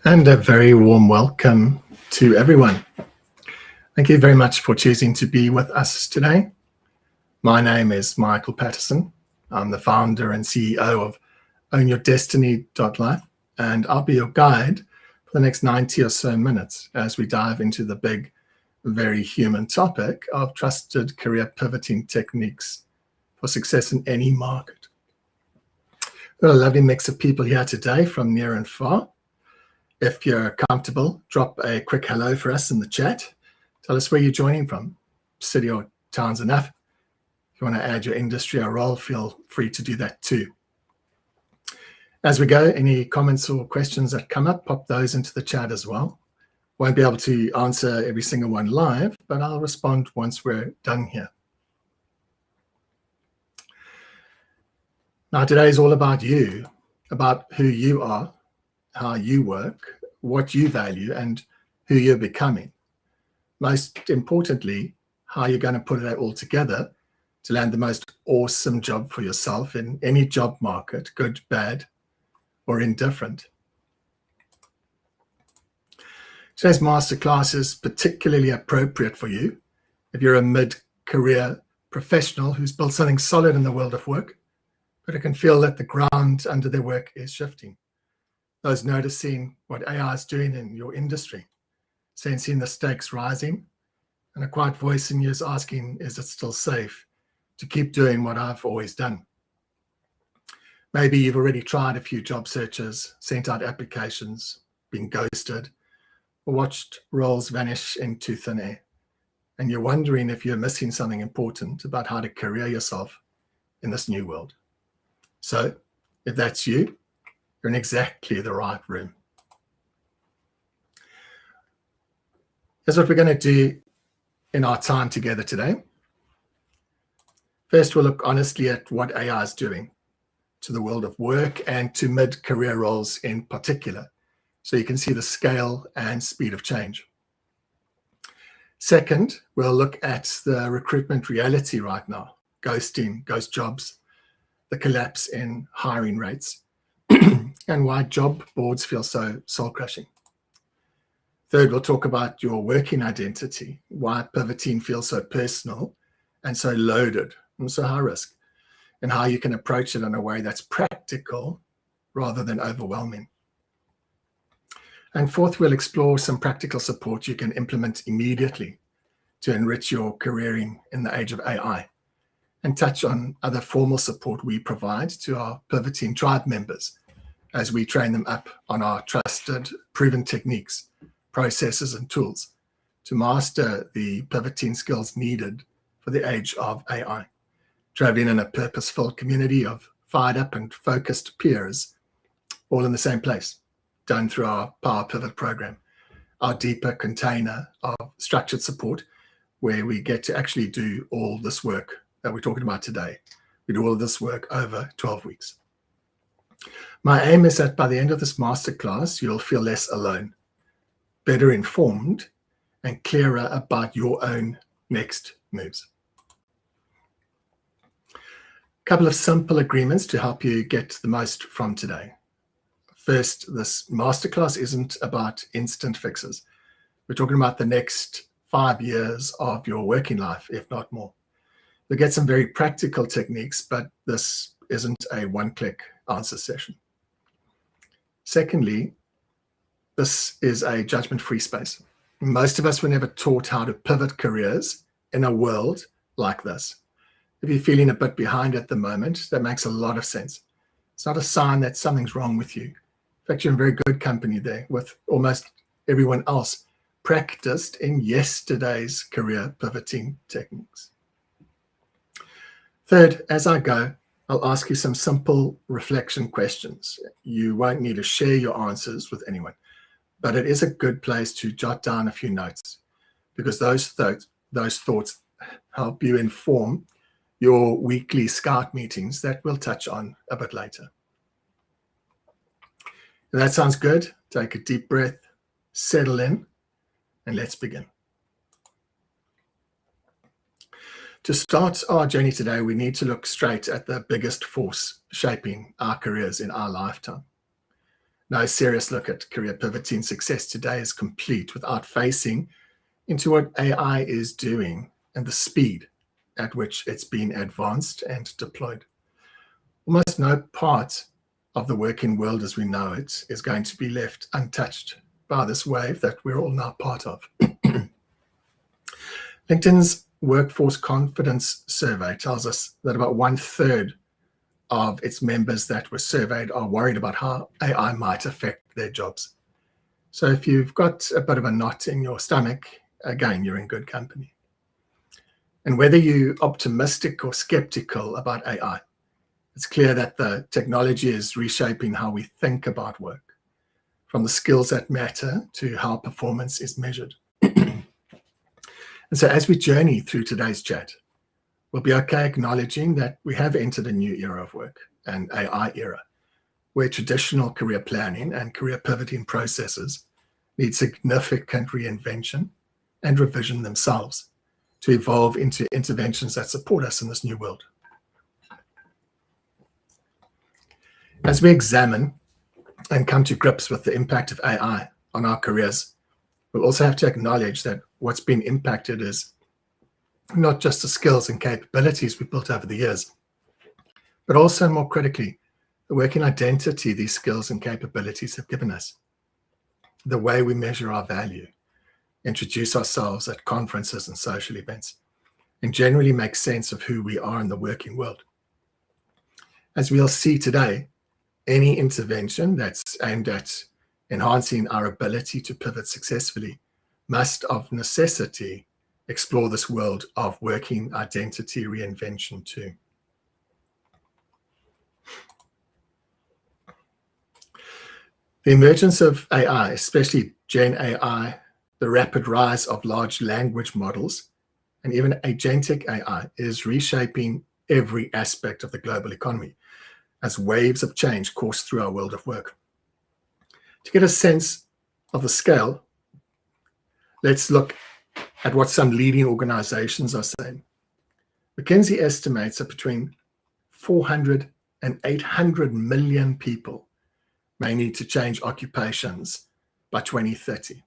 And a very warm welcome to everyone. Thank you very much for choosing to be with us today. My name is Michael Patterson. I'm the founder and CEO of OwnYourDestiny.Live, and I'll be your guide for the next 90 or so minutes as we dive into the big, very human topic of trusted career pivoting techniques for success in any market. We've got a lovely mix of people here today from near and far. If you're comfortable, drop a quick hello for us in the chat. Tell us where you're joining from. City or town's enough. If you want to add your industry or role, feel free to do that too. As we go, any comments or questions that come up, pop those into the chat as well. Won't be able to answer every single one live, but I'll respond once we're done here. Now, today is all about you, about who you are, how you work, what you value, and who you're becoming. Most importantly, how you're going to put that all together to land the most awesome job for yourself in any job market, good, bad, or indifferent. Today's masterclass is particularly appropriate for you if you're a mid-career professional who's built something solid in the world of work, but who can feel that the ground under their work is shifting. Those noticing what AI is doing in your industry, sensing the stakes rising, and a quiet voice in you is asking, is it still safe to keep doing what I've always done? Maybe you've already tried a few job searches, sent out applications, been ghosted, or watched roles vanish into thin air. And you're wondering if you're missing something important about how to career yourself in this new world. So if that's you, you're in exactly the right room. Here's what we're going to do in our time together today. First, we'll look honestly at what AI is doing to the world of work and to mid-career roles in particular, so you can see the scale and speed of change. Second, we'll look at the recruitment reality right now, ghosting, ghost jobs, the collapse in hiring rates, and why job boards feel so soul-crushing. Third, we'll talk about your working identity, why pivoting feels so personal and so loaded and so high risk, and how you can approach it in a way that's practical rather than overwhelming. And fourth, we'll explore some practical support you can implement immediately to enrich your careering in the age of AI, and touch on other formal support we provide to our pivoting tribe members as we train them up on our trusted, proven techniques, processes, and tools to master the pivoting skills needed for the age of AI. Traveling in a purposeful community of fired up and focused peers, all in the same place, done through our Power Pivot program, our deeper container of structured support, where we get to actually do all this work that we're talking about today. We do all of this work over 12 weeks. My aim is that by the end of this masterclass, you'll feel less alone, better informed, and clearer about your own next moves. A couple of simple agreements to help you get the most from today. First, this masterclass isn't about instant fixes. We're talking about the next 5 years of your working life, if not more. You'll get some very practical techniques, but this isn't a one-click answer session. Secondly, this is a judgment-free space. Most of us were never taught how to pivot careers in a world like this. If you're feeling a bit behind at the moment, that makes a lot of sense. It's not a sign that something's wrong with you. In fact, you're in very good company there with almost everyone else practiced in yesterday's career pivoting techniques. Third, as I go, I'll ask you some simple reflection questions. You won't need to share your answers with anyone, but it is a good place to jot down a few notes, because those thoughts help you inform your weekly Scout meetings that we'll touch on a bit later. If that sounds good, take a deep breath, settle in, and let's begin. To start our journey today, we need to look straight at the biggest force shaping our careers in our lifetime. No serious look at career pivoting success today is complete without facing into what AI is doing and the speed at which it's being advanced and deployed. Almost no part of the working world as we know it is going to be left untouched by this wave that we're all now part of. LinkedIn's Workforce Confidence Survey tells us that about 1/3 of its members that were surveyed are worried about how AI might affect their jobs. So if you've got a bit of a knot in your stomach, again, you're in good company. And whether you're optimistic or skeptical about AI, it's clear that the technology is reshaping how we think about work, from the skills that matter to how performance is measured. And so as we journey through today's chat, we'll be okay acknowledging that we have entered a new era of work, an AI era, where traditional career planning and career pivoting processes need significant reinvention and revision themselves to evolve into interventions that support us in this new world. As we examine and come to grips with the impact of AI on our careers, we'll also have to acknowledge that what's been impacted is not just the skills and capabilities we built over the years, but also, more critically, the working identity these skills and capabilities have given us, the way we measure our value, introduce ourselves at conferences and social events, and generally make sense of who we are in the working world. As we'll see today, any intervention that's aimed at enhancing our ability to pivot successfully must, of necessity, explore this world of working identity reinvention too. The emergence of AI, especially Gen AI, the rapid rise of large language models, and even agentic AI is reshaping every aspect of the global economy as waves of change course through our world of work. To get a sense of the scale, let's look at what some leading organizations are saying. McKinsey estimates that between 400 and 800 million people may need to change occupations by 2030.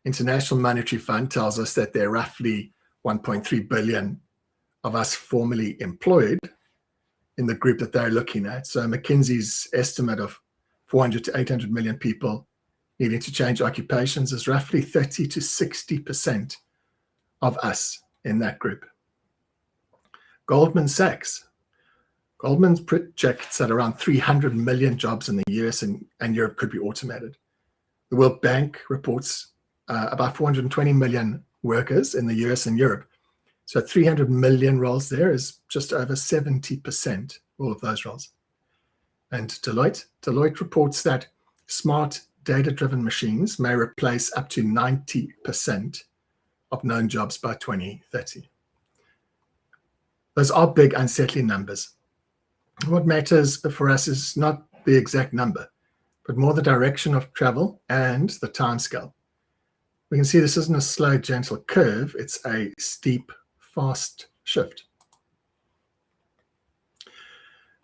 International Monetary Fund tells us that there are roughly 1.3 billion of us formerly employed in the group that they're looking at. So McKinsey's estimate of 400 to 800 million people needing to change occupations is roughly 30 to 60% of us in that group. Goldman projects that around 300 million jobs in the US and Europe could be automated. The World Bank reports about 420 million workers in the US and Europe. So 300 million roles there is just over 70%, all of those roles. And Deloitte reports that smart data-driven machines may replace up to 90% of known jobs by 2030. Those are big, unsettling numbers. What matters for us is not the exact number, but more the direction of travel and the timescale. We can see this isn't a slow, gentle curve. It's a steep, fast shift.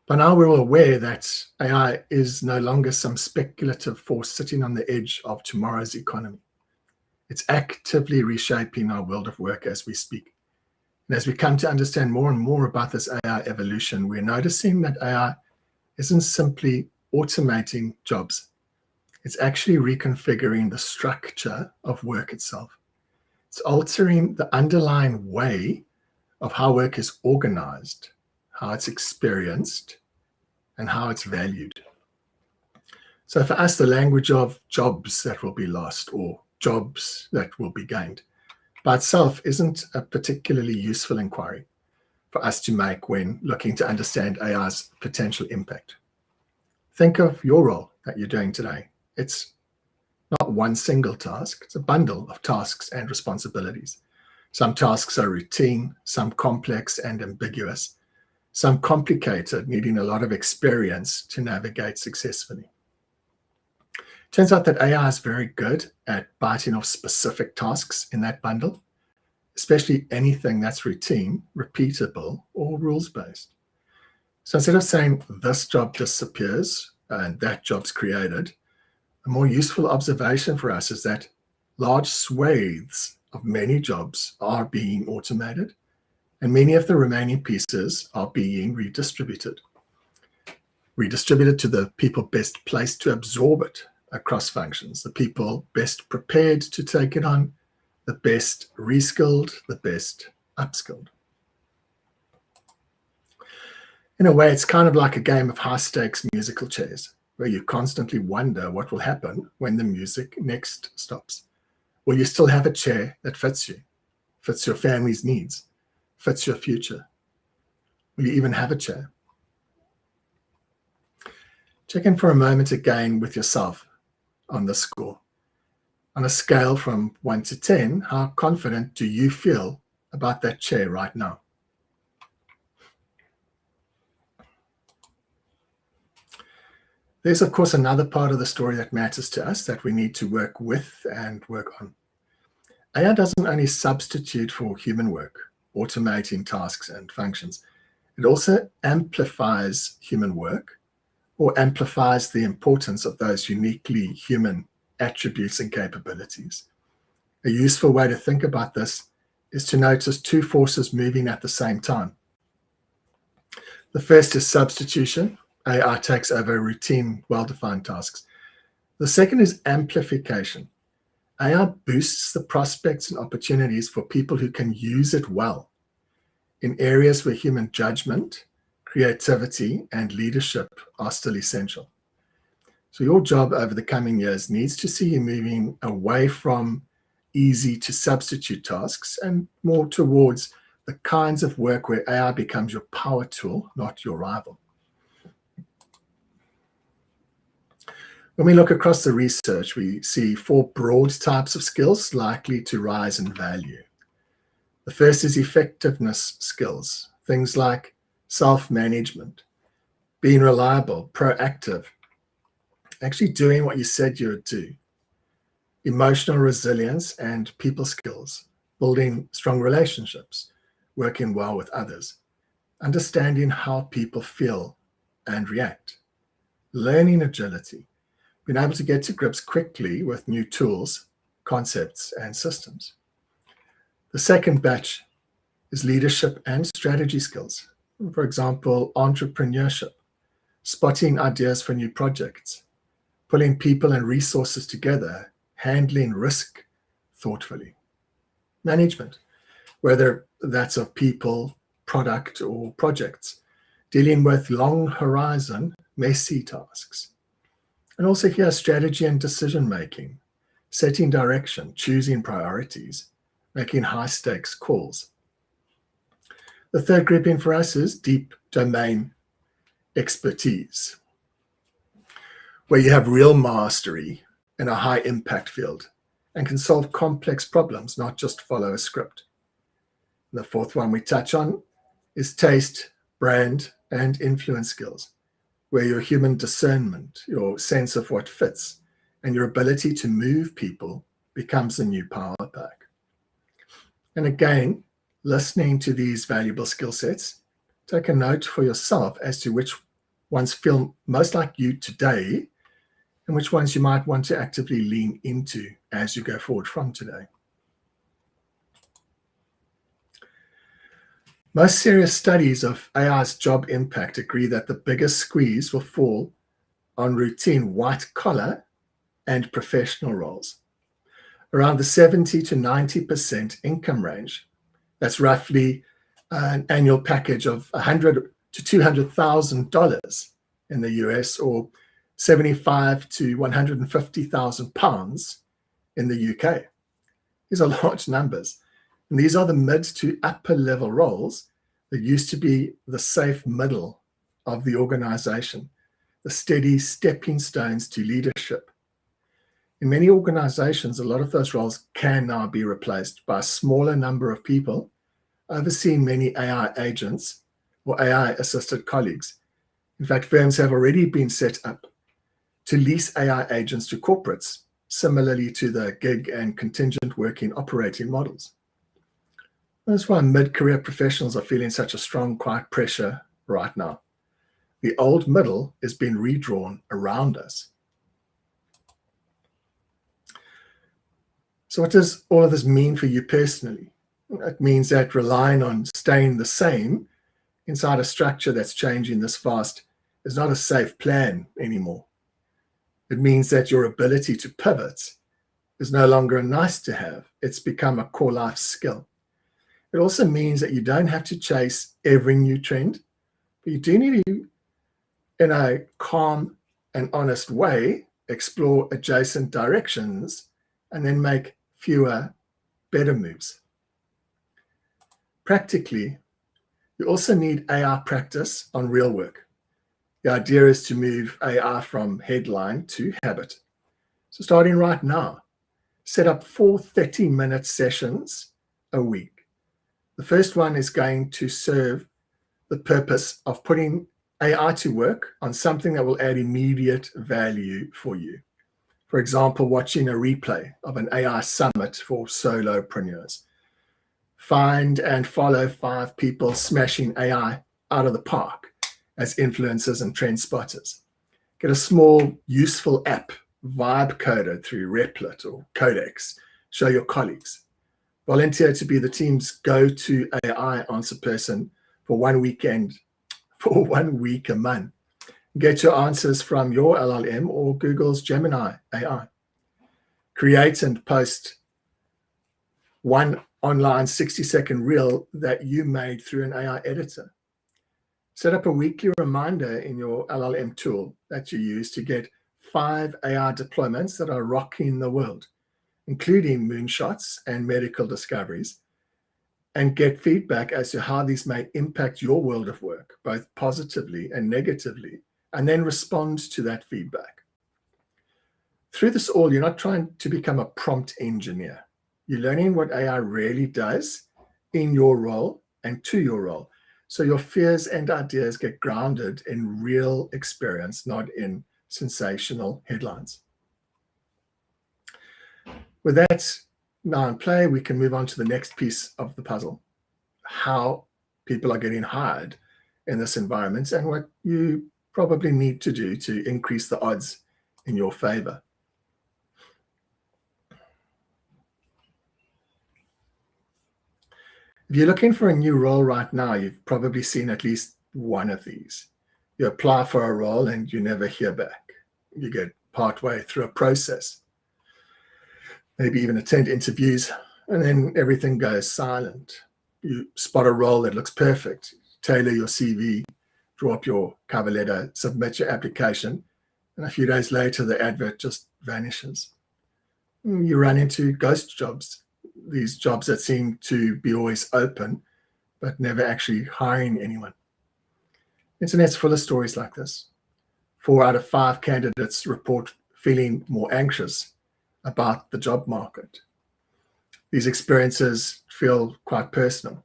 By now, we're all aware that AI is no longer some speculative force sitting on the edge of tomorrow's economy. It's actively reshaping our world of work as we speak. And as we come to understand more and more about this AI evolution, we're noticing that AI isn't simply automating jobs. It's actually reconfiguring the structure of work itself. It's altering the underlying way of how work is organized, how it's experienced, and how it's valued. So for us, the language of jobs that will be lost or jobs that will be gained by itself isn't a particularly useful inquiry for us to make when looking to understand AI's potential impact. Think of your role that you're doing today. It's not one single task, it's a bundle of tasks and responsibilities. Some tasks are routine, some complex and ambiguous, some complicated, needing a lot of experience to navigate successfully. Turns out that AI is very good at biting off specific tasks in that bundle, especially anything that's routine, repeatable, or rules-based. So instead of saying this job disappears, and that job's created, a more useful observation for us is that large swathes of many jobs are being automated, and many of the remaining pieces are being redistributed to the people best placed to absorb it across functions, the people best prepared to take it on, the best reskilled, the best upskilled. In a way, it's kind of like a game of high-stakes musical chairs, where you constantly wonder what will happen when the music next stops. Will you still have a chair that fits you, fits your family's needs, fits your future? Will you even have a chair? Check in for a moment again with yourself on this score. On a scale from 1 to 10, how confident do you feel about that chair right now? There's, of course, another part of the story that matters to us that we need to work with and work on. AI doesn't only substitute for human work, automating tasks and functions. It also amplifies human work, or amplifies the importance of those uniquely human attributes and capabilities. A useful way to think about this is to notice two forces moving at the same time. The first is substitution. AI takes over routine, well-defined tasks. The second is amplification. AI boosts the prospects and opportunities for people who can use it well in areas where human judgment, creativity, and leadership are still essential. So your job over the coming years needs to see you moving away from easy to substitute tasks and more towards the kinds of work where AI becomes your power tool, not your rival. When we look across the research, we see 4 broad types of skills likely to rise in value. The first is effectiveness skills, things like self-management, being reliable, proactive, actually doing what you said you would do, emotional resilience and people skills, building strong relationships, working well with others, understanding how people feel and react, learning agility, being able to get to grips quickly with new tools, concepts, and systems. The second batch is leadership and strategy skills. For example, entrepreneurship, spotting ideas for new projects, pulling people and resources together, handling risk thoughtfully. Management, whether that's of people, product, or projects, dealing with long horizon, messy tasks. And also here, strategy and decision-making, setting direction, choosing priorities, making high-stakes calls. The third grouping for us is deep domain expertise, where you have real mastery in a high-impact field and can solve complex problems, not just follow a script. The fourth one we touch on is taste, brand, and influence skills, where your human discernment, your sense of what fits, and your ability to move people becomes the new power pack. And again, listening to these valuable skill sets, take a note for yourself as to which ones feel most like you today and which ones you might want to actively lean into as you go forward from today. Most serious studies of AI's job impact agree that the biggest squeeze will fall on routine white-collar and professional roles. Around the 70 to 90% income range, that's roughly an annual package of $100,000 to $200,000 in the US, or 75 to 150,000 pounds in the UK. These are large numbers. And these are the mid to upper level roles that used to be the safe middle of the organization, the steady stepping stones to leadership. In many organizations, a lot of those roles can now be replaced by a smaller number of people overseeing many AI agents or AI-assisted colleagues. In fact, firms have already been set up to lease AI agents to corporates, similarly to the gig and contingent working operating models. That's why mid-career professionals are feeling such a strong, quiet pressure right now. The old middle is being redrawn around us. So what does all of this mean for you personally? It means that relying on staying the same inside a structure that's changing this fast is not a safe plan anymore. It means that your ability to pivot is no longer a nice to have. It's become a core life skill. It also means that you don't have to chase every new trend, but you do need to, in a calm and honest way, explore adjacent directions and then make fewer, better moves. Practically, you also need AI practice on real work. The idea is to move AI from headline to habit. So starting right now, set up 4 30-minute sessions a week. The first one is going to serve the purpose of putting AI to work on something that will add immediate value for you. For example, watching a replay of an AI summit for solopreneurs. Find and follow 5 people smashing AI out of the park as influencers and trend spotters. Get a small, useful app vibe coded through Replit or Codex. Show your colleagues. Volunteer to be the team's go-to AI answer person for 1 weekend, for 1 week a month. Get your answers from your LLM or Google's Gemini AI. Create and post one online 60-second reel that you made through an AI editor. Set up a weekly reminder in your LLM tool that you use to get 5 AI deployments that are rocking the world, including moonshots and medical discoveries, and get feedback as to how these may impact your world of work, both positively and negatively, and then respond to that feedback. Through this all, you're not trying to become a prompt engineer. You're learning what AI really does in your role and to your role. So your fears and ideas get grounded in real experience, not in sensational headlines. With that now in play, we can move on to the next piece of the puzzle, how people are getting hired in this environment and what you probably need to do to increase the odds in your favor. If you're looking for a new role right now, you've probably seen at least one of these. You apply for a role and you never hear back. You get partway through a process, maybe even attend interviews, and then everything goes silent. You spot a role that looks perfect, tailor your CV, draw up your cover letter, submit your application, and a few days later, the advert just vanishes. You run into ghost jobs, these jobs that seem to be always open, but never actually hiring anyone. Internet's full of stories like this. 4 out of 5 candidates report feeling more anxious about the job market. These experiences feel quite personal.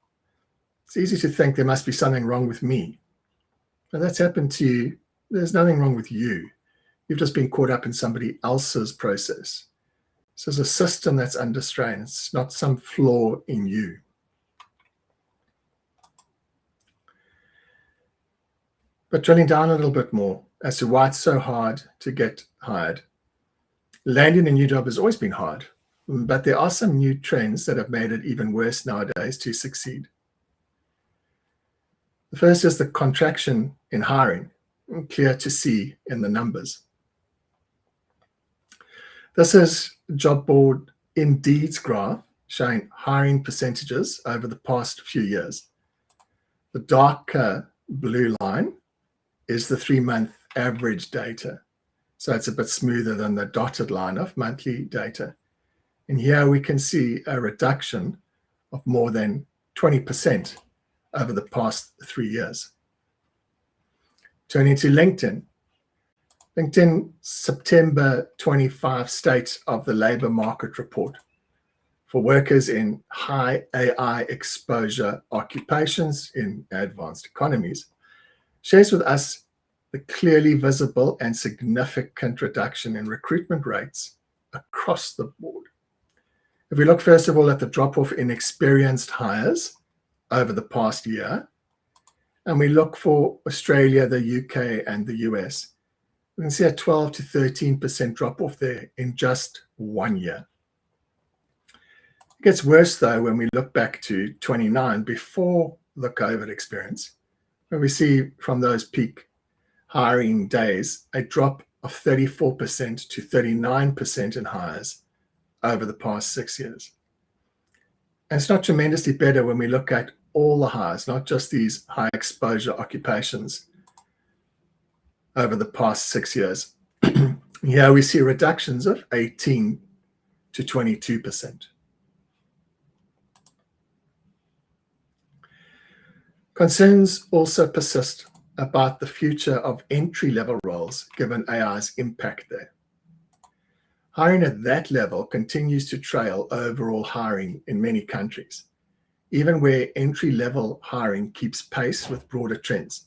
It's easy to think there must be something wrong with me. If that's happened to you, there's nothing wrong with you. You've just been caught up in somebody else's process. So there's a system that's under strain. It's not some flaw in you. But drilling down a little bit more as to why it's so hard to get hired. Landing a new job has always been hard, but there are some new trends that have made it even worse nowadays to succeed. The first is the contraction in hiring, clear to see in the numbers. This is job board Indeed's graph showing hiring percentages over the past few years. The darker blue line is the 3-month average data. So it's a bit smoother than the dotted line of monthly data. And here we can see a reduction of more than 20% over the past 3 years. Turning to LinkedIn. LinkedIn September 25 State of the Labor Market Report for workers in high AI exposure occupations in advanced economies shares with us the clearly visible and significant reduction in recruitment rates across the board. If we look first of all at the drop-off in experienced hires over the past year, and we look for Australia, the UK, and the US, we can see a 12 to 13% drop off there in just 1 year. It gets worse though when we look back to 29 before the COVID experience, where we see from those peak hiring days a drop of 34% to 39% in hires over the past 6 years. And it's not tremendously better when we look at all the hires, not just these high exposure occupations over the past 6 years. Here we see reductions of 18 to 22%. Concerns also persist about the future of entry-level roles given AI's impact there. Hiring at that level continues to trail overall hiring in many countries, even where entry-level hiring keeps pace with broader trends.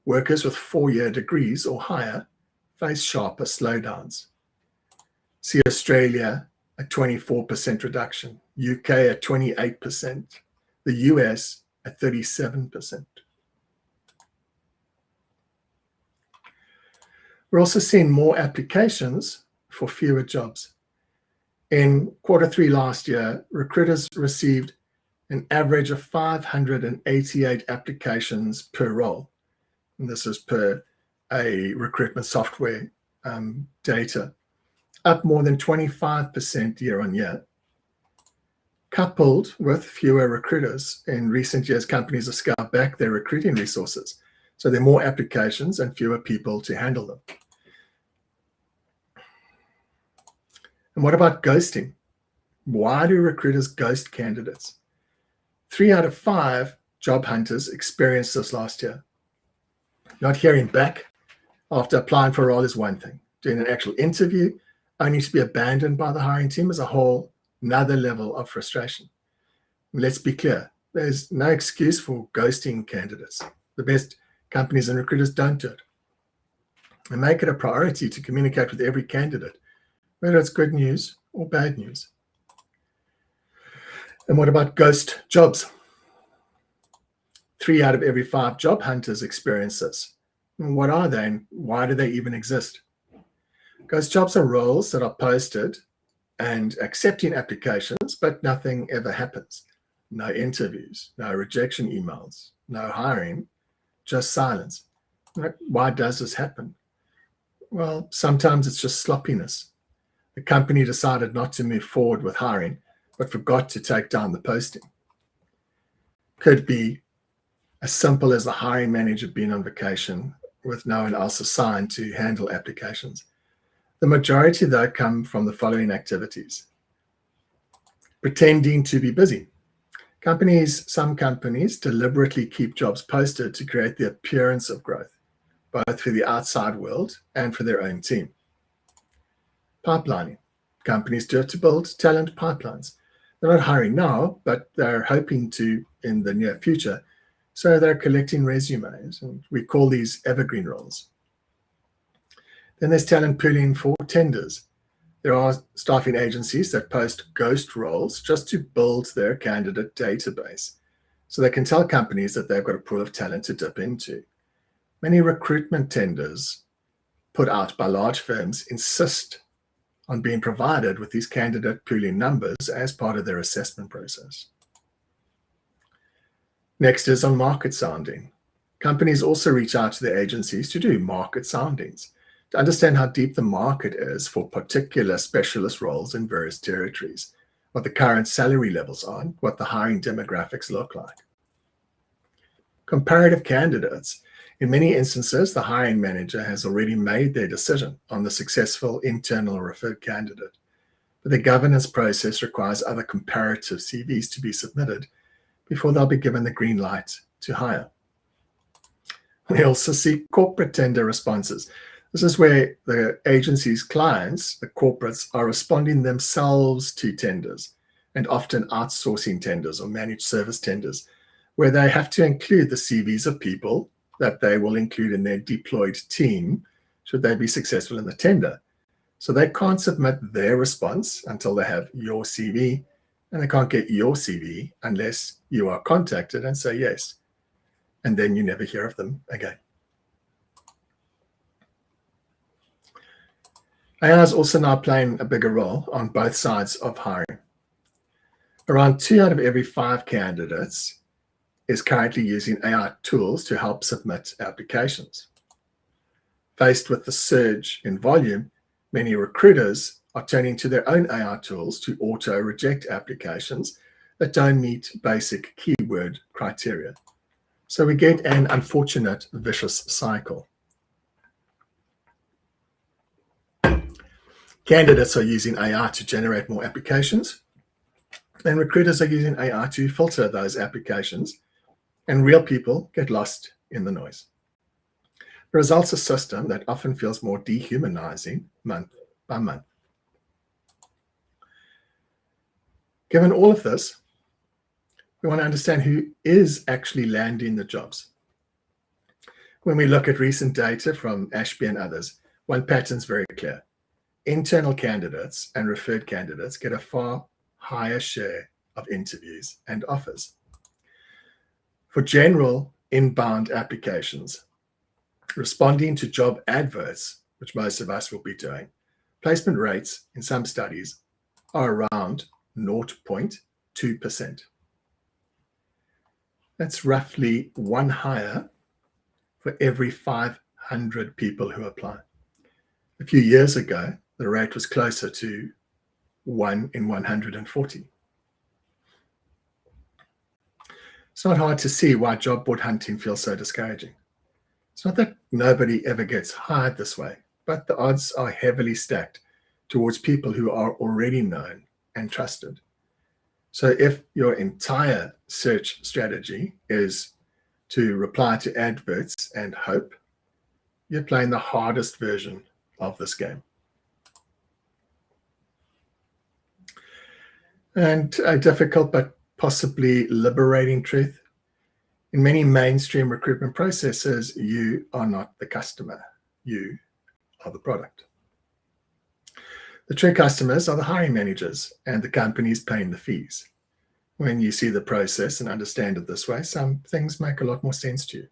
Workers with 4-year degrees or higher face sharper slowdowns. See Australia at 24% reduction, UK at 28%, the US at 37%. We're also seeing more applications for fewer jobs. In Q3 last year, recruiters received an average of 588 applications per role. And this is per a recruitment software data, up more than 25% year on year. Coupled with fewer recruiters, in recent years, companies have scaled back their recruiting resources. So there are more applications and fewer people to handle them. And what about ghosting? Why do recruiters ghost candidates? 3 out of 5 job hunters experienced this last year. Not hearing back after applying for a role is one thing. Doing an actual interview only to be abandoned by the hiring team is a whole another level of frustration. Let's be clear, there's no excuse for ghosting candidates. The best companies and recruiters don't do it. And make it a priority to communicate with every candidate, whether it's good news or bad news. And what about ghost jobs? 3 out of every 5 job hunters experience this. And what are they and why do they even exist? Ghost jobs are roles that are posted and accepting applications, but nothing ever happens. No interviews, no rejection emails, no hiring, just silence. Why does this happen? Well, sometimes it's just sloppiness. The company decided not to move forward with hiring, but forgot to take down the posting. Could be as simple as the hiring manager being on vacation with no one else assigned to handle applications. The majority, though, come from the following activities. Pretending to be busy. Some companies deliberately keep jobs posted to create the appearance of growth, both for the outside world and for their own team. Pipelining. Companies do it to build talent pipelines. They're not hiring now, but they're hoping to in the near future. So they're collecting resumes, and we call these evergreen roles. Then there's talent pooling for tenders. There are staffing agencies that post ghost roles just to build their candidate database, so they can tell companies that they've got a pool of talent to dip into. Many recruitment tenders put out by large firms insist on being provided with these candidate pooling numbers as part of their assessment process. Next is on market sounding. Companies also reach out to their agencies to do market soundings to understand how deep the market is for particular specialist roles in various territories, what the current salary levels are, what the hiring demographics look like. Comparative candidates. In many instances, the hiring manager has already made their decision on the successful internal or referred candidate, but the governance process requires other comparative CVs to be submitted before they'll be given the green light to hire. We also see corporate tender responses. This is where the agency's clients, the corporates, are responding themselves to tenders and often outsourcing tenders or managed service tenders, where they have to include the CVs of people that they will include in their deployed team should they be successful in the tender. So they can't submit their response until they have your CV, and they can't get your CV unless you are contacted and say yes. and then you never hear of them again. AI is also now playing a bigger role on both sides of hiring. Around 2 out of every 5 candidates is currently using AI tools to help submit applications. Faced with the surge in volume, many recruiters are turning to their own AI tools to auto-reject applications that don't meet basic keyword criteria. So we get an unfortunate vicious cycle. Candidates are using AI to generate more applications, and recruiters are using AI to filter those applications, and real people get lost in the noise. The result's a system that often feels more dehumanizing month by month. Given all of this, we want to understand who is actually landing the jobs. When we look at recent data from Ashby and others, one pattern's very clear. Internal candidates and referred candidates get a far higher share of interviews and offers. For general inbound applications, responding to job adverts, which most of us will be doing, placement rates in some studies are around 0.2%. That's roughly 1 hire for every 500 people who apply. A few years ago, the rate was closer to 1 in 140. It's not hard to see why job board hunting feels so discouraging. It's not that nobody ever gets hired this way, but the odds are heavily stacked towards people who are already known and trusted. So if your entire search strategy is to reply to adverts and hope, you're playing the hardest version of this game. And a difficult but possibly liberating truth. In many mainstream recruitment processes, you are not the customer. You are the product. The true customers are the hiring managers and the companies paying the fees. When you see the process and understand it this way, some things make a lot more sense to you.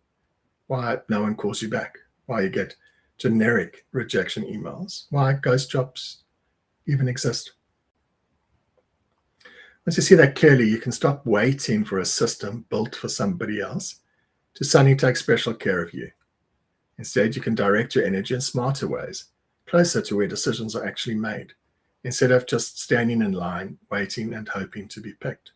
Why no one calls you back, why you get generic rejection emails, why ghost jobs even exist. Once you see that clearly, you can stop waiting for a system built for somebody else to suddenly take special care of you. Instead, you can direct your energy in smarter ways, closer to where decisions are actually made, instead of just standing in line, waiting and hoping to be picked.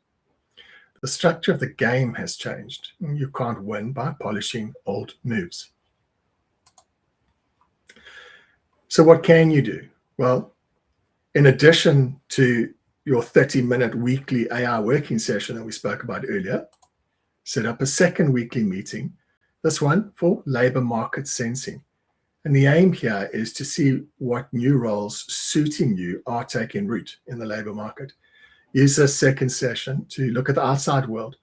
The structure of the game has changed. You can't win by polishing old moves. So what can you do? Well, in addition to your 30-minute weekly AI working session that we spoke about earlier, set up a second weekly meeting, this one for labor market sensing. And the aim here is to see what new roles suiting you are taking root in the labor market. Use this second session to look at the outside world.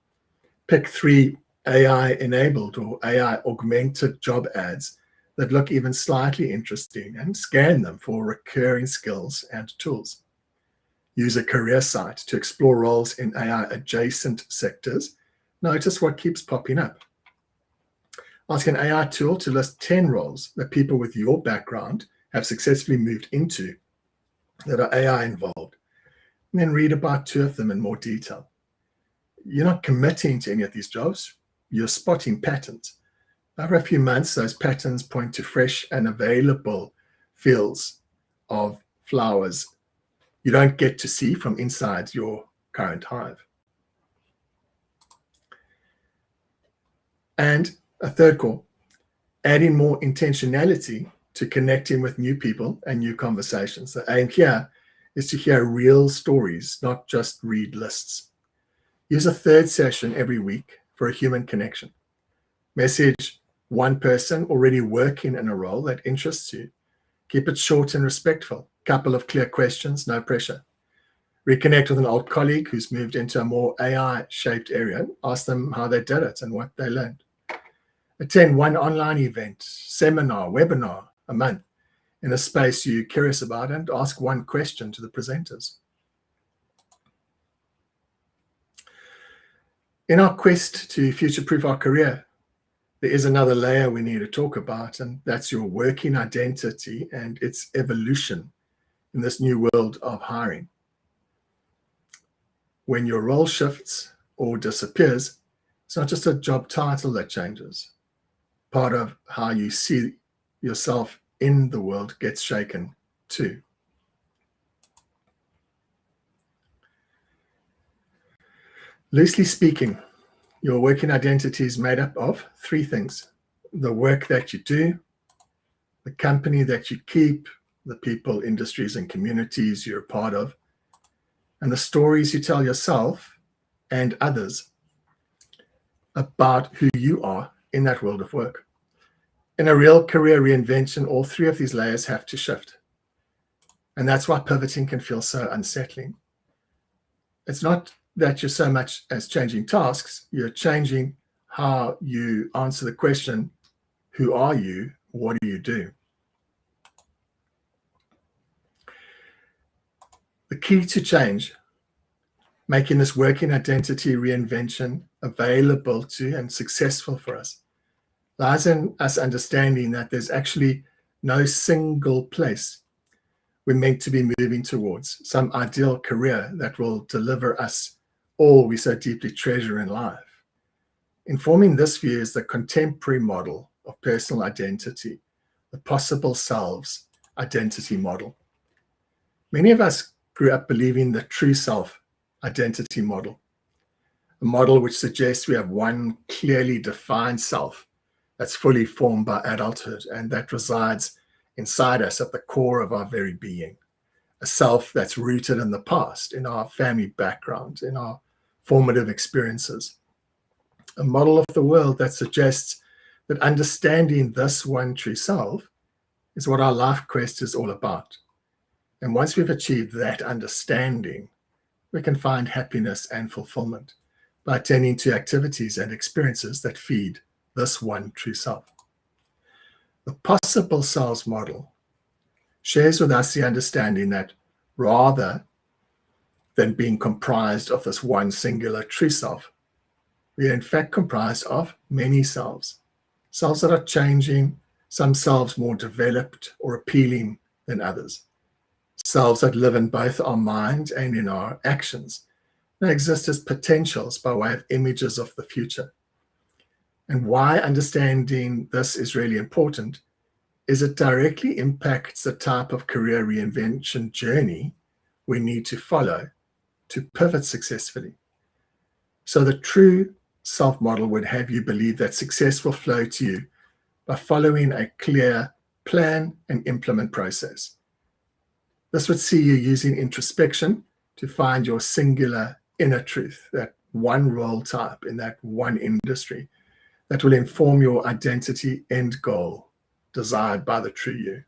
Pick 3 AI-enabled or AI-augmented job ads that look even slightly interesting and scan them for recurring skills and tools. Use a career site to explore roles in AI-adjacent sectors. Notice what keeps popping up. Ask an AI tool to list 10 roles that people with your background have successfully moved into that are AI involved. And then read about 2 of them in more detail. You're not committing to any of these jobs. You're spotting patterns. Over a few months, those patterns point to fresh and available fields of flowers you don't get to see from inside your current hive. And a third call, adding more intentionality to connecting with new people and new conversations. The aim here is to hear real stories, not just read lists. Use a third session every week for a human connection. Message one person already working in a role that interests you. Keep it short and respectful. Couple of clear questions, no pressure. Reconnect with an old colleague who's moved into a more AI-shaped area. Ask them how they did it and what they learned. Attend one online event, seminar, webinar a month in a space you're curious about, and ask one question to the presenters. In our quest to future-proof our career, there is another layer we need to talk about, and that's your working identity and its evolution in this new world of hiring. When your role shifts or disappears, it's not just a job title that changes. Part of how you see yourself in the world gets shaken too. Loosely speaking, your working identity is made up of three things: the work that you do, the company that you keep, the people, industries, and communities you're a part of, and the stories you tell yourself and others about who you are in that world of work. In a real career reinvention, all three of these layers have to shift. And that's why pivoting can feel so unsettling. It's not that you're so much as changing tasks, you're changing how you answer the question, who are you? What do you do? The key to change, making this working identity reinvention available to and successful for us, lies in us understanding that there's actually no single place we're meant to be moving towards, some ideal career that will deliver us all we so deeply treasure in life. Informing this view is the contemporary model of personal identity, the possible selves identity model. Many of us grew up believing the true self identity model, a model which suggests we have one clearly defined self that's fully formed by adulthood and that resides inside us at the core of our very being, a self that's rooted in the past, in our family background, in our formative experiences, a model of the world that suggests that understanding this one true self is what our life quest is all about. And once we've achieved that understanding, we can find happiness and fulfillment by attending to activities and experiences that feed this one true self. The possible selves model shares with us the understanding that rather than being comprised of this one singular true self, we are in fact comprised of many selves, selves that are changing, some selves more developed or appealing than others, selves that live in both our mind and in our actions. They exist as potentials by way of images of the future. And why understanding this is really important is it directly impacts the type of career reinvention journey we need to follow to pivot successfully. So the true self model would have you believe that success will flow to you by following a clear plan and implement process. This would see you using introspection to find your singular inner truth, that one role type in that one industry that will inform your identity end goal desired by the true you,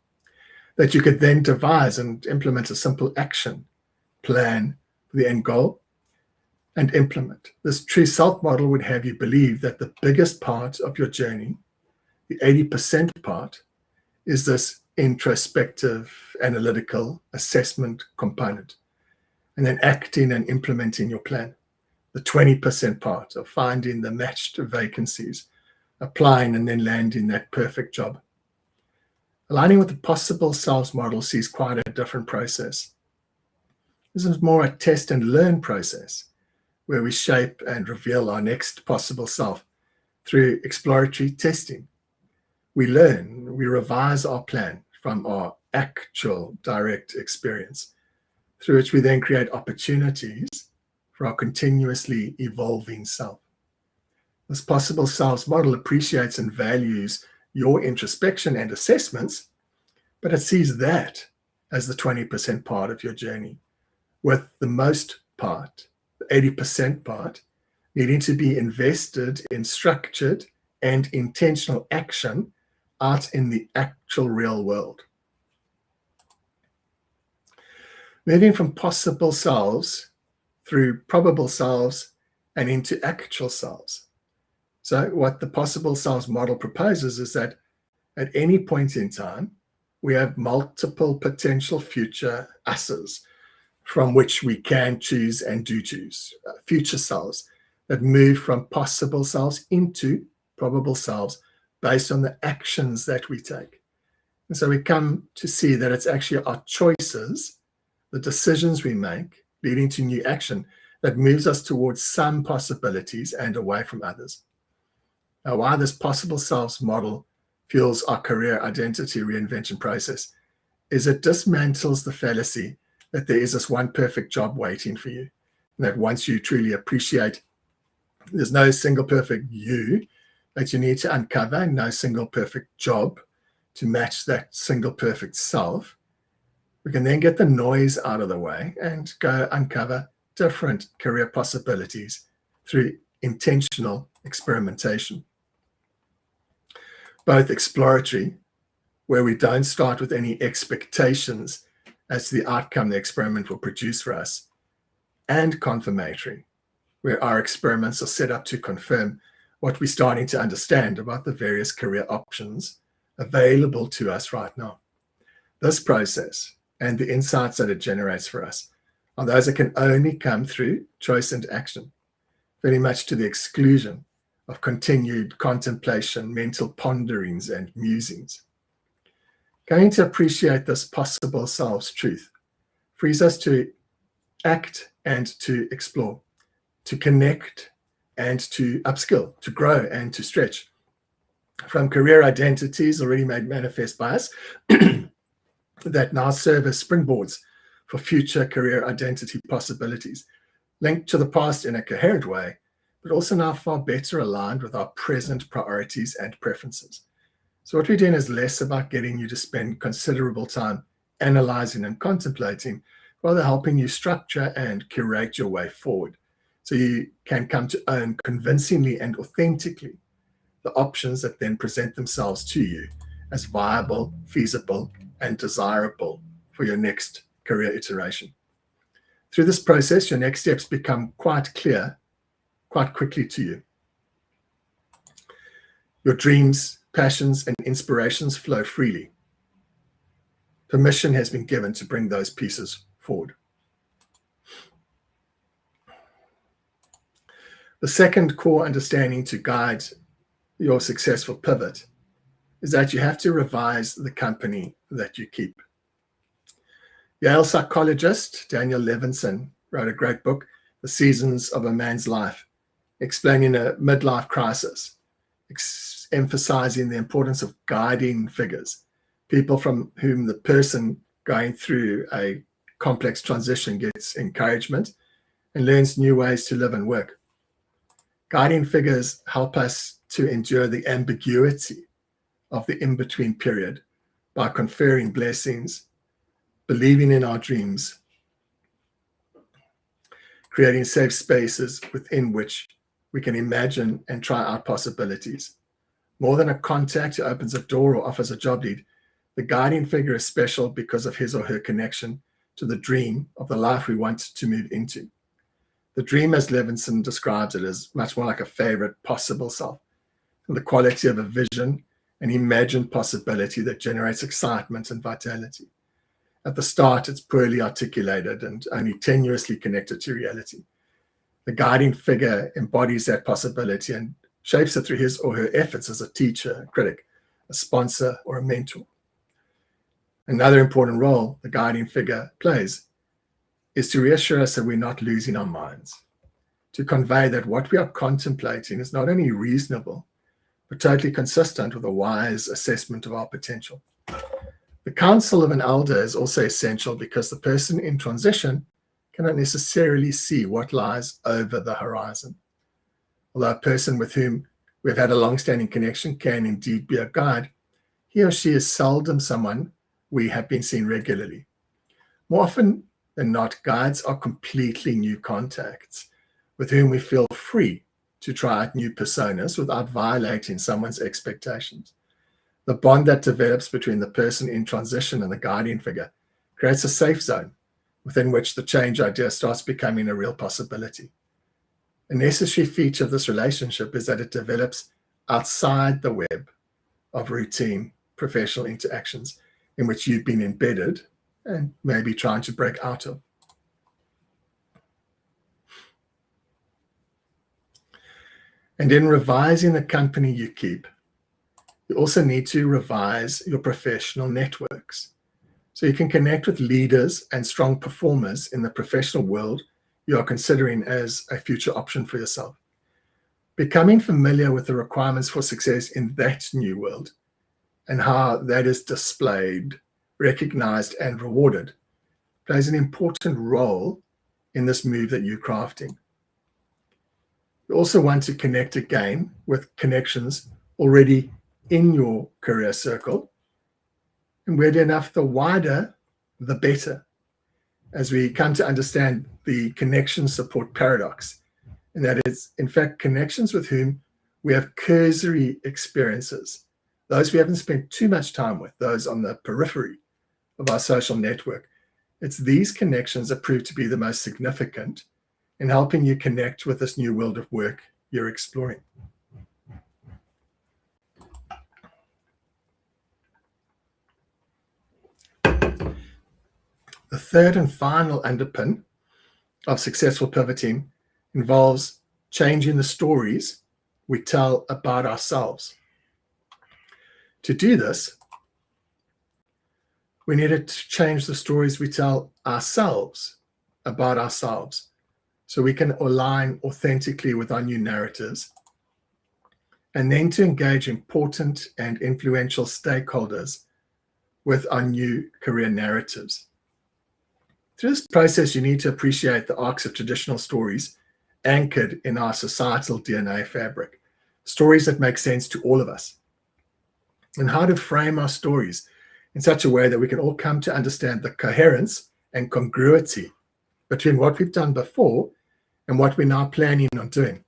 that you could then devise and implement a simple action plan for the end goal and implement. This true self model would have you believe that the biggest part of your journey, the 80% part, is this introspective, analytical assessment component, and then acting and implementing your plan. The 20% part of finding the matched vacancies, applying and then landing that perfect job. Aligning with the possible selves model sees quite a different process. This is more a test and learn process where we shape and reveal our next possible self through exploratory testing. We learn, we revise our plan from our actual direct experience, through which we then create opportunities for our continuously evolving self. This possible selves model appreciates and values your introspection and assessments, but it sees that as the 20% part of your journey, with the most part, the 80% part, needing to be invested in structured and intentional action out in the actual real world. Moving from possible selves through probable selves and into actual selves. So what the possible selves model proposes is that at any point in time, we have multiple potential future us's from which we can choose and do choose, future selves that move from possible selves into probable selves based on the actions that we take. And so we come to see that it's actually our choices, the decisions we make, leading to new action, that moves us towards some possibilities and away from others. Now, why this possible selves model fuels our career identity reinvention process is it dismantles the fallacy that there is this one perfect job waiting for you, and that once you truly appreciate there's no single perfect you that you need to uncover, no single perfect job to match that single perfect self, we can then get the noise out of the way and go uncover different career possibilities through intentional experimentation. Both exploratory, where we don't start with any expectations as to the outcome the experiment will produce for us, and confirmatory, where our experiments are set up to confirm what we're starting to understand about the various career options available to us right now. This process and the insights that it generates for us are those that can only come through choice and action, very much to the exclusion of continued contemplation, mental ponderings, and musings. Going to appreciate this possible self's truth frees us to act and to explore, to connect and to upskill, to grow and to stretch. From career identities already made manifest by us that now serve as springboards for future career identity possibilities, linked to the past in a coherent way, but also now far better aligned with our present priorities and preferences. So what we're doing is less about getting you to spend considerable time analyzing and contemplating, rather helping you structure and curate your way forward so you can come to own convincingly and authentically the options that then present themselves to you as viable, feasible, and desirable for your next career iteration. Through this process, your next steps become quite clear quite quickly to you. Your dreams, passions, and inspirations flow freely. Permission has been given to bring those pieces forward. The second core understanding to guide your successful pivot is that you have to revise the company that you keep. Yale psychologist Daniel Levinson wrote a great book, The Seasons of a Man's Life, explaining a midlife crisis, emphasizing the importance of guiding figures, people from whom the person going through a complex transition gets encouragement and learns new ways to live and work. Guiding figures help us to endure the ambiguity of the in-between period by conferring blessings, believing in our dreams, creating safe spaces within which we can imagine and try out possibilities. More than a contact who opens a door or offers a job lead, the guiding figure is special because of his or her connection to the dream of the life we want to move into. The dream, as Levinson describes it, is much more like a favorite possible self, the quality of a vision, an imagined possibility that generates excitement and vitality. At the start, it's poorly articulated and only tenuously connected to reality. The guiding figure embodies that possibility and shapes it through his or her efforts as a teacher, a critic, a sponsor, or a mentor. Another important role the guiding figure plays is to reassure us that we're not losing our minds, to convey that what we are contemplating is not only reasonable, but totally consistent with a wise assessment of our potential. The counsel of an elder is also essential because the person in transition cannot necessarily see what lies over the horizon. Although a person with whom we've had a long-standing connection can indeed be a guide, he or she is seldom someone we have been seeing regularly. More often than not, guides are completely new contacts with whom we feel free to try out new personas without violating someone's expectations. The bond that develops between the person in transition and the guiding figure creates a safe zone within which the change idea starts becoming a real possibility. A necessary feature of this relationship is that it develops outside the web of routine professional interactions in which you've been embedded and maybe trying to break out of. And in revising the company you keep, you also need to revise your professional networks so you can connect with leaders and strong performers in the professional world you are considering as a future option for yourself. Becoming familiar with the requirements for success in that new world and how that is displayed, recognized, and rewarded plays an important role in this move that you're crafting. You also want to connect again with connections already in your career circle. And weirdly enough, the wider, the better, as we come to understand the connection support paradox. And that is, in fact, connections with whom we have cursory experiences, those we haven't spent too much time with, those on the periphery of our social network. It's these connections that prove to be the most significant in helping you connect with this new world of work you're exploring. The third and final underpin of successful pivoting involves changing the stories we tell about ourselves. To do this, we needed to change the stories we tell ourselves about ourselves so we can align authentically with our new narratives, and then to engage important and influential stakeholders with our new career narratives. Through this process, you need to appreciate the arcs of traditional stories anchored in our societal DNA fabric, stories that make sense to all of us, and how to frame our stories in such a way that we can all come to understand the coherence and congruity between what we've done before and what we're now planning on doing.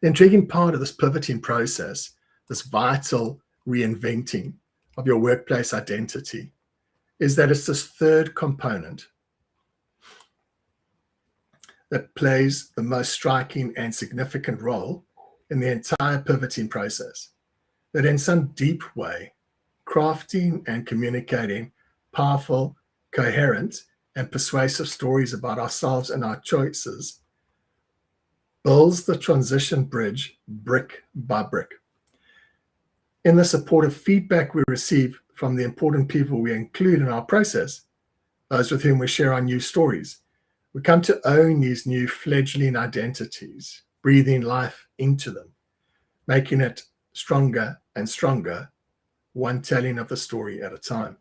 The intriguing part of this pivoting process, this vital reinventing of your workplace identity, is that it's this third component that plays the most striking and significant role in the entire pivoting process. That in some deep way, crafting and communicating powerful, coherent, and persuasive stories about ourselves and our choices builds the transition bridge brick by brick. In the supportive feedback we receive from the important people we include in our process, those with whom we share our new stories, we come to own these new fledgling identities, breathing life into them, making it stronger and stronger, one telling of the story at a time.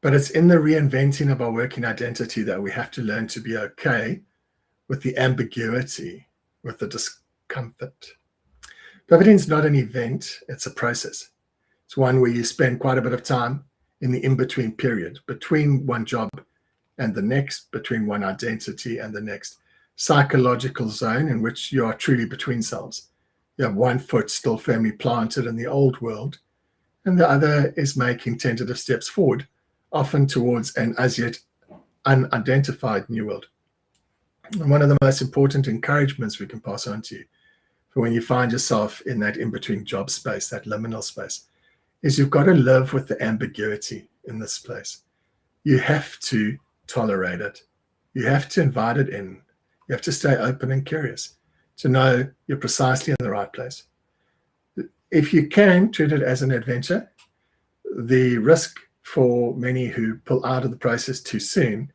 But it's in the reinventing of our working identity that we have to learn to be okay with the ambiguity, with the discomfort. Pivoting is not an event, it's a process. It's one where you spend quite a bit of time in the in-between period, between one job and the next, between one identity and the next, psychological zone in which you are truly between selves. You have one foot still firmly planted in the old world, and the other is making tentative steps forward, often towards an as yet unidentified new world. And one of the most important encouragements we can pass on to you for when you find yourself in that in-between job space, that liminal space, is you've got to live with the ambiguity in this place. You have to tolerate it. You have to invite it in. You have to stay open and curious to know you're precisely in the right place. If you can treat it as an adventure, the risk for many who pull out of the process too soon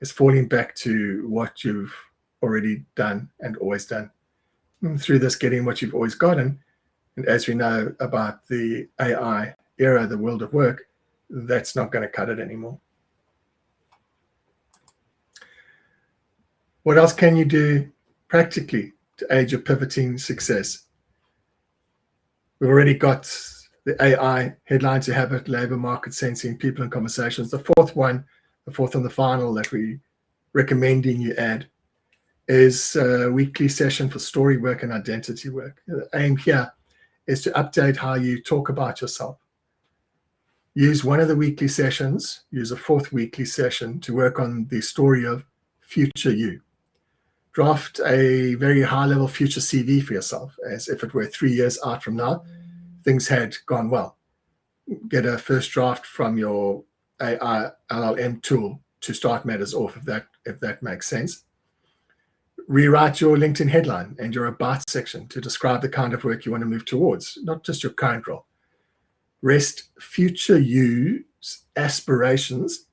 is falling back to what you've already done and always done. And through this, getting what you've always gotten. And as we know about the AI era, the world of work, that's not going to cut it anymore. What else can you do practically to aid your pivoting success? We've already got the AI headline to habit, labor market sensing, people and conversations. The fourth and the final that we recommending you add is a weekly session for story work and identity work. The aim here is to update how you talk about yourself. Use one of the weekly sessions, use a fourth weekly session to work on the story of future you. Draft a very high-level future CV for yourself, as if it were 3 years out from now, things had gone well. Get a first draft from your AI LLM tool to start matters off if that if that makes sense. Rewrite your LinkedIn headline and your about section to describe the kind of work you want to move towards, not just your current role. Rest future you's aspirations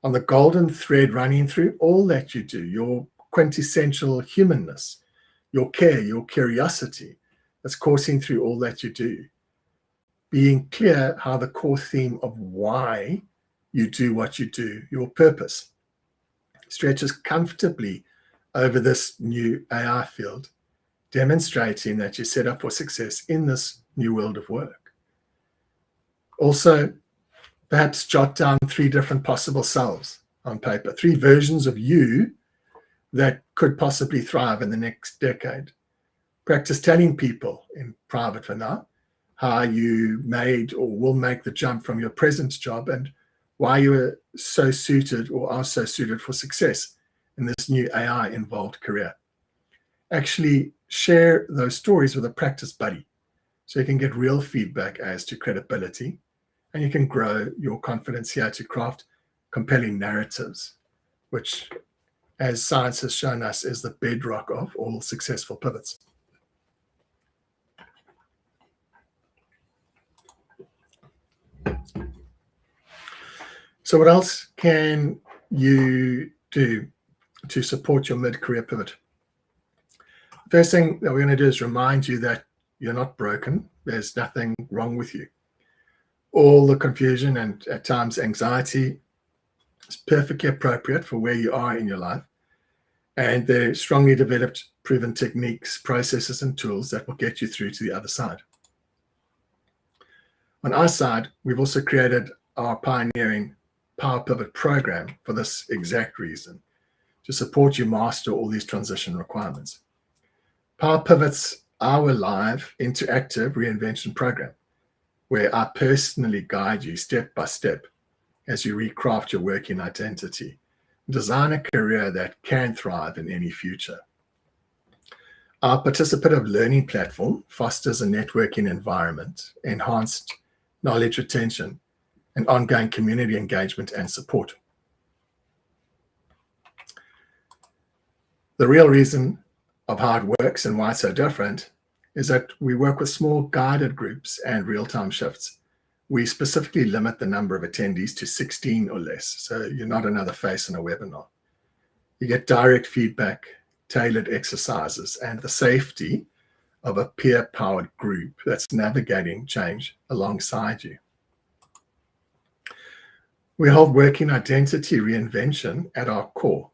on the golden thread running through all that you do, your quintessential humanness, your care, your curiosity that's coursing through all that you do. Being clear how the core theme of why you do what you do, your purpose, stretches comfortably over this new AI field, demonstrating that you're set up for success in this new world of work. Also, perhaps jot down 3 different possible selves on paper, 3 versions of you that could possibly thrive in the next decade. Practice telling people in private for now how you made or will make the jump from your present job and why you are so suited or are so suited for success in this new AI-involved career. Actually share those stories with a practice buddy so you can get real feedback as to credibility, and you can grow your confidence here to craft compelling narratives, which, as science has shown us, is the bedrock of all successful pivots. So what else can you do to support your mid-career pivot? First thing that we're going to do is remind you that you're not broken. There's nothing wrong with you. All the confusion and at times anxiety is perfectly appropriate for where you are in your life. And they're strongly developed, proven techniques, processes, and tools that will get you through to the other side. On our side, we've also created our pioneering Power Pivot program for this exact reason, to support you master all these transition requirements. Power Pivot's our live interactive reinvention program, where I personally guide you step by step as you recraft your working identity, design a career that can thrive in any future. Our participative learning platform fosters a networking environment, enhanced knowledge retention, and ongoing community engagement and support. The real reason of how it works and why it's so different is that we work with small guided groups and real-time shifts. We specifically limit the number of attendees to 16 or less, so you're not another face in a webinar. You get direct feedback, tailored exercises, and the safety of a peer-powered group that's navigating change alongside you. We hold working identity reinvention at our core.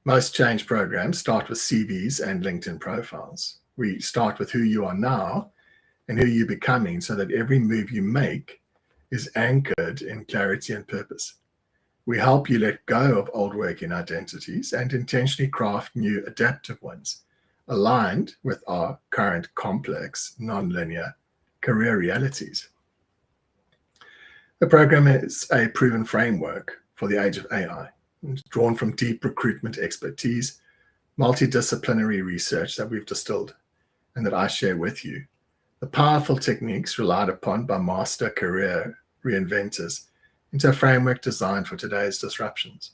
Most change programs start with CVs and LinkedIn profiles. We start with who you are now and who you're becoming so that every move you make is anchored in clarity and purpose. We help you let go of old working identities and intentionally craft new adaptive ones, aligned with our current complex, non-linear career realities. The program is a proven framework for the age of AI, drawn from deep recruitment expertise, multidisciplinary research that we've distilled and that I share with you, the powerful techniques relied upon by master career reinventors into a framework designed for today's disruptions.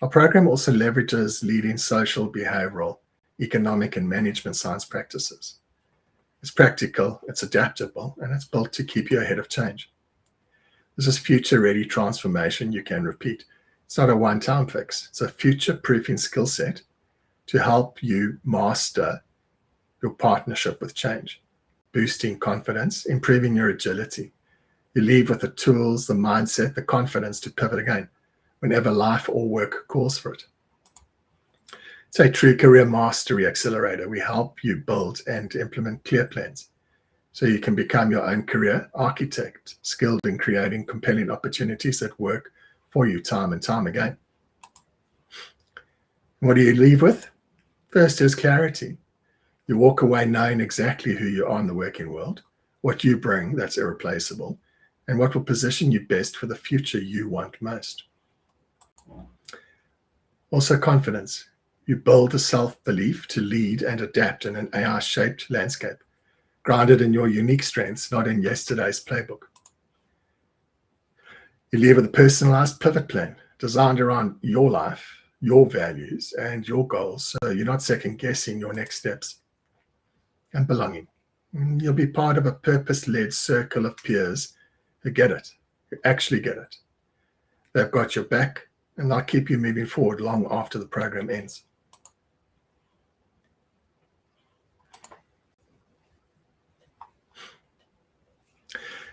Our program also leverages leading social, behavioral, economic, and management science practices. It's practical, it's adaptable, and it's built to keep you ahead of change. This is future-ready transformation you can repeat. It's not a one-time fix. It's a future-proofing skill set to help you master your partnership with change, boosting confidence, improving your agility. You leave with the tools, the mindset, the confidence to pivot again whenever life or work calls for it. It's a true career mastery accelerator. We help you build and implement clear plans so you can become your own career architect, skilled in creating compelling opportunities that work for you time and time again. What do you leave with? First is clarity. You walk away knowing exactly who you are in the working world, what you bring that's irreplaceable, and what will position you best for the future you want most. Also confidence. You build the self-belief to lead and adapt in an AI-shaped landscape, grounded in your unique strengths, not in yesterday's playbook. You leave with a personalized pivot plan designed around your life your values and your goals, so you're not second guessing your next steps. And belonging. You'll be part of a purpose-led circle of peers who get it, who actually get it. They've got your back, and they'll keep you moving forward long after the program ends.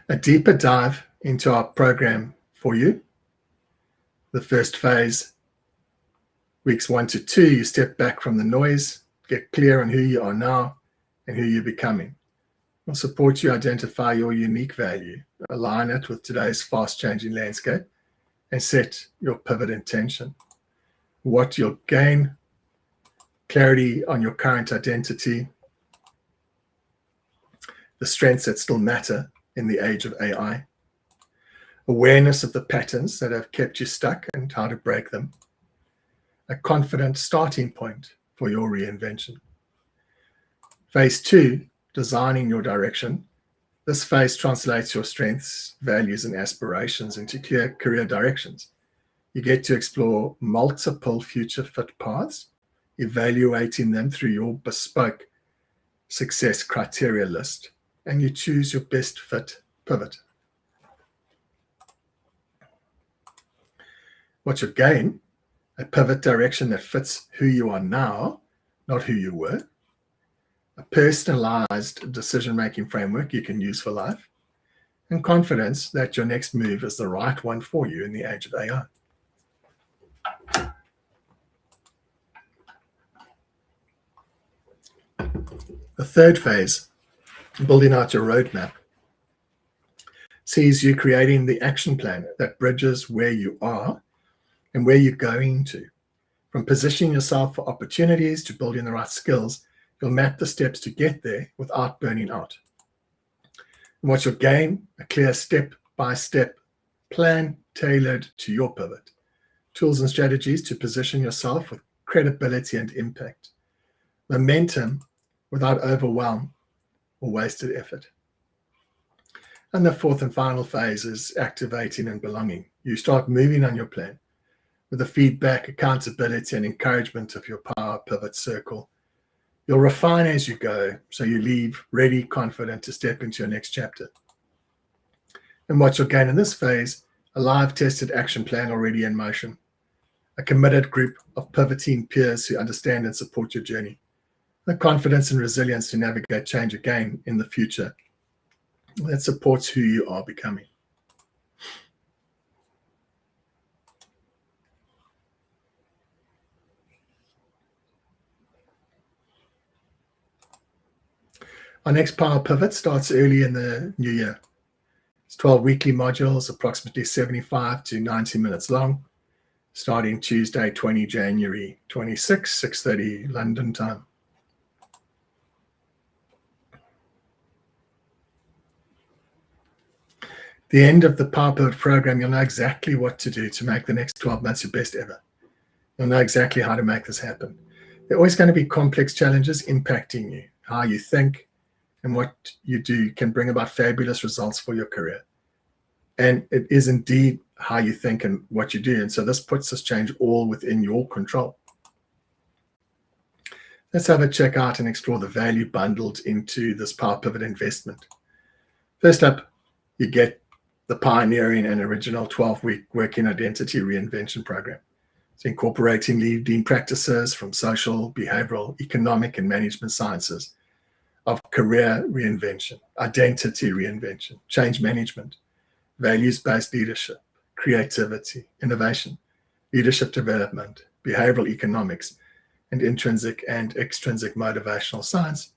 A deeper dive into our program for you. The first phase, weeks 1 to 2, you step back from the noise, get clear on who you are now and who you're becoming. We'll support you identify your unique value, align it with today's fast-changing landscape, and set your pivot intention. What you'll gain, clarity on your current identity, the strengths that still matter in the age of AI, awareness of the patterns that have kept you stuck and how to break them, a confident starting point for your reinvention. Phase 2, designing your direction. This phase translates your strengths, values, and aspirations into clear career directions. You get to explore multiple future fit paths, evaluating them through your bespoke success criteria list, and you choose your best fit pivot. What you gain, a pivot direction that fits who you are now, not who you were, a personalized decision-making framework you can use for life, and confidence that your next move is the right one for you in the age of AI. The third phase, building out your roadmap, sees you creating the action plan that bridges where you are and where you're going to. From positioning yourself for opportunities to building the right skills, you'll map the steps to get there without burning out. And what you'll gain, a clear step-by-step plan tailored to your pivot. Tools and strategies to position yourself with credibility and impact. Momentum without overwhelm or wasted effort. And the fourth and final phase is activating and belonging. You start moving on your plan with the feedback, accountability, and encouragement of your power pivot circle. You'll refine as you go, so you leave ready, confident to step into your next chapter. And what you'll gain in this phase, a live tested action plan already in motion, a committed group of pivoting peers who understand and support your journey, the confidence and resilience to navigate change again in the future that supports who you are becoming. Our next power pivot starts early in the new year. It's 12 weekly modules, approximately 75 to 90 minutes long, starting Tuesday, 20 January 26, 6:30 London time. The end of the Power Pivot program, you'll know exactly what to do to make the next 12 months your best ever. You'll know exactly how to make this happen. There are always going to be complex challenges impacting you. How you think and what you do can bring about fabulous results for your career. And it is indeed how you think and what you do. And so this puts this change all within your control. Let's have a check out and explore the value bundled into this Power Pivot investment. First up, you get the pioneering and original 12-week working identity reinvention program. It's incorporating leading practices from social, behavioral, economic, and management sciences of career reinvention, identity reinvention, change management, values-based leadership, creativity, innovation, leadership development, behavioral economics, and intrinsic and extrinsic motivational science.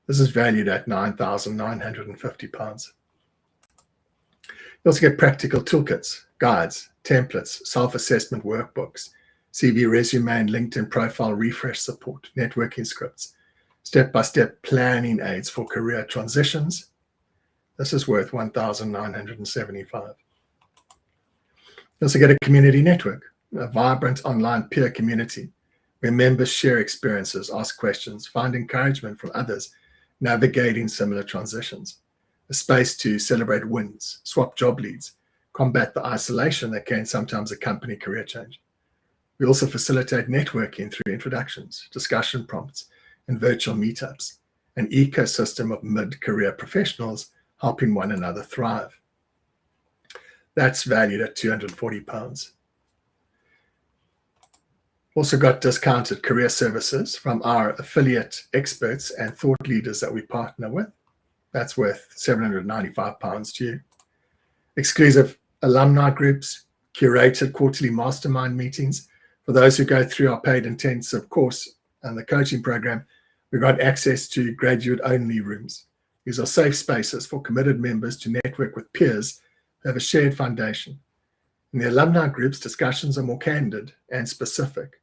This is valued at £9,950. You also get practical toolkits, guides, templates, self-assessment workbooks, CV resume and LinkedIn profile refresh support, networking scripts, step-by-step planning aids for career transitions. This is worth $1,975. You also get a community network, a vibrant online peer community where members share experiences, ask questions, find encouragement from others navigating similar transitions, a space to celebrate wins, swap job leads, combat the isolation that can sometimes accompany career change. We also facilitate networking through introductions, discussion prompts, and virtual meetups, an ecosystem of mid-career professionals helping one another thrive. That's valued at £240. Also got discounted career services from our affiliate experts and thought leaders that we partner with. That's worth £795 to you. Exclusive alumni groups, curated quarterly mastermind meetings. For those who go through our paid intensive course and the coaching program, we've got access to graduate-only rooms. These are safe spaces for committed members to network with peers who have a shared foundation. In the alumni groups, discussions are more candid and specific.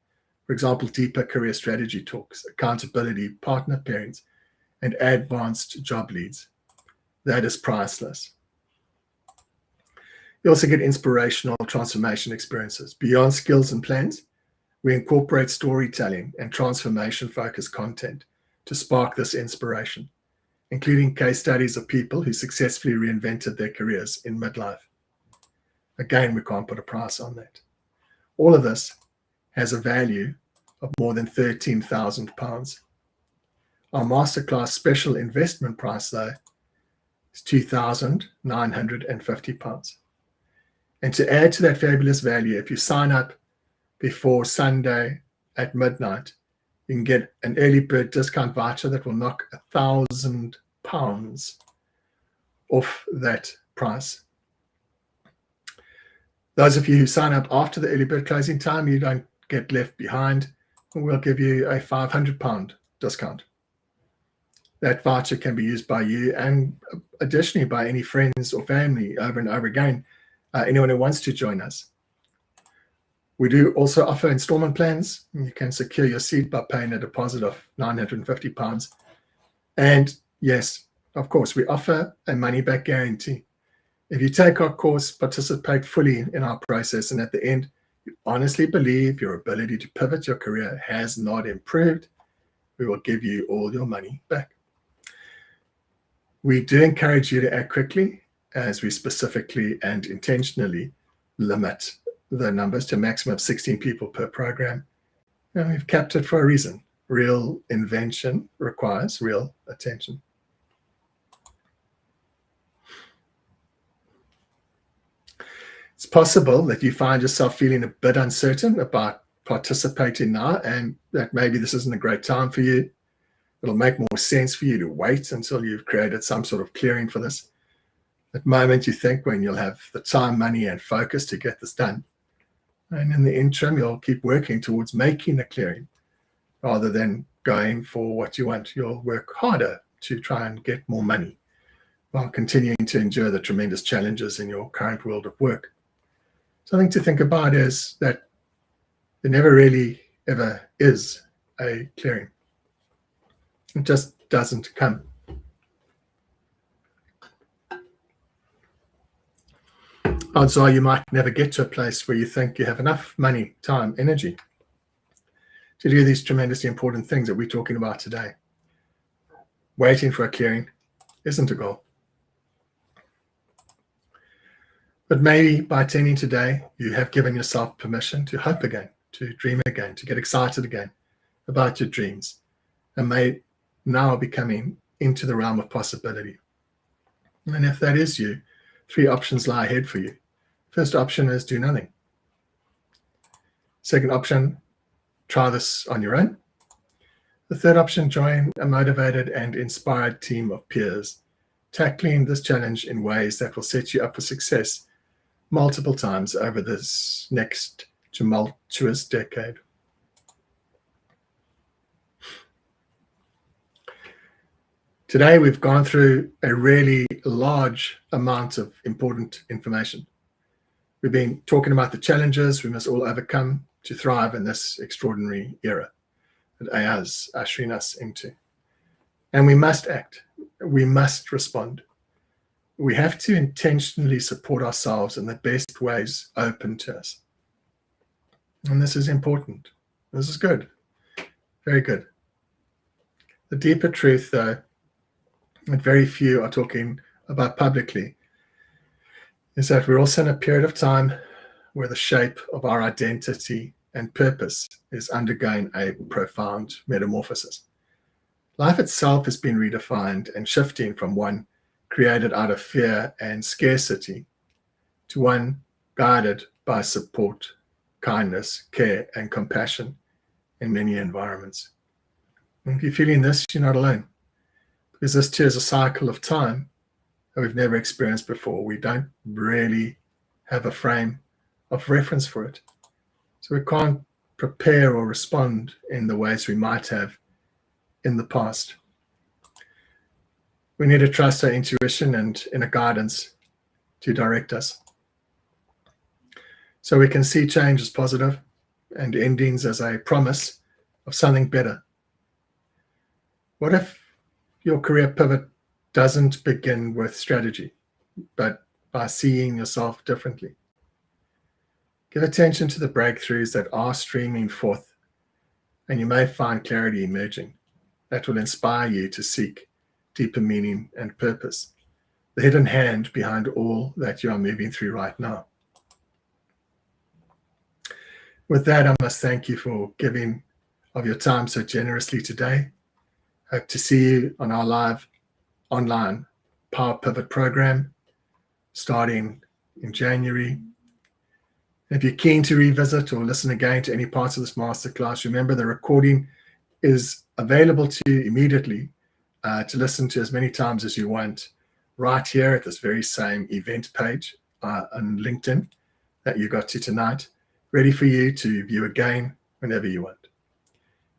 For example, deeper career strategy talks, accountability, partner pairings, and advanced job leads. That is priceless. You also get inspirational transformation experiences. Beyond skills and plans, we incorporate storytelling and transformation-focused content to spark this inspiration, including case studies of people who successfully reinvented their careers in midlife. Again, we can't put a price on that. All of this has a value of more than £13,000. Our Masterclass special investment price, though, is £2,950. And to add to that fabulous value, if you sign up before Sunday at midnight, you can get an early bird discount voucher that will knock £1,000 off that price. Those of you who sign up after the early bird closing time, you don't get left behind. We'll give you a £500 discount. That voucher can be used by you and additionally by any friends or family over and over again, anyone who wants to join us. We do also offer installment plans. You can secure your seat by paying a deposit of £950. And yes, of course, we offer a money-back guarantee. If you take our course, participate fully in our process, and at the end, you honestly believe your ability to pivot your career has not improved, we will give you all your money back. We do encourage you to act quickly, as we specifically and intentionally limit the numbers to a maximum of 16 people per program. And we've kept it for a reason. Real invention requires real attention. It's possible that you find yourself feeling a bit uncertain about participating now, and that maybe this isn't a great time for you. It'll make more sense for you to wait until you've created some sort of clearing for this. At the moment, you think when you'll have the time, money, and focus to get this done. And in the interim, you'll keep working towards making a clearing rather than going for what you want. You'll work harder to try and get more money while continuing to endure the tremendous challenges in your current world of work. Something to think about is that there never really ever is a clearing. It just doesn't come. Odds are you might never get to a place where you think you have enough money, time, energy to do these tremendously important things that we're talking about today. Waiting for a clearing isn't a goal. But maybe by attending today, you have given yourself permission to hope again, to dream again, to get excited again about your dreams, and may now be coming into the realm of possibility. And if that is you, 3 options lie ahead for you. First option is do nothing. Second option, try this on your own. The third option, join a motivated and inspired team of peers, tackling this challenge in ways that will set you up for success multiple times over this next tumultuous decade. Today, we've gone through a really large amount of important information. We've been talking about the challenges we must all overcome to thrive in this extraordinary era that AI is ushering us into. And we must act. We must respond. We have to intentionally support ourselves in the best ways open to us. And this is important. This is good. Very good. The deeper truth, though, that very few are talking about publicly, is that we're also in a period of time where the shape of our identity and purpose is undergoing a profound metamorphosis. Life itself has been redefined and shifting from one created out of fear and scarcity to one guided by support, kindness, care, and compassion in many environments. And if you're feeling this, you're not alone, because this too is a cycle of time that we've never experienced before. We don't really have a frame of reference for it. So we can't prepare or respond in the ways we might have in the past. We need to trust our intuition and inner guidance to direct us. So we can see change as positive and endings as a promise of something better. What if your career pivot doesn't begin with strategy, but by seeing yourself differently? Give attention to the breakthroughs that are streaming forth, and you may find clarity emerging that will inspire you to seek deeper meaning and purpose, the hidden hand behind all that you are moving through right now. With that, I must thank you for giving of your time so generously today. Hope to see you on our live online Power Pivot program starting in January. If you're keen to revisit or listen again to any parts of this masterclass, remember the recording is available to you immediately to listen to as many times as you want right here at this very same event page on LinkedIn that you got to tonight, ready for you to view again whenever you want.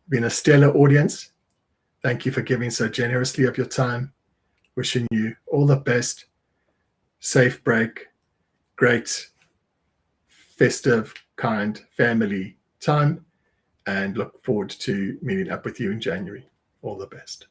Been a stellar audience. Thank you for giving so generously of your time. Wishing you all the best, safe break, great, festive, kind family time, and look forward to meeting up with you in January. All the best.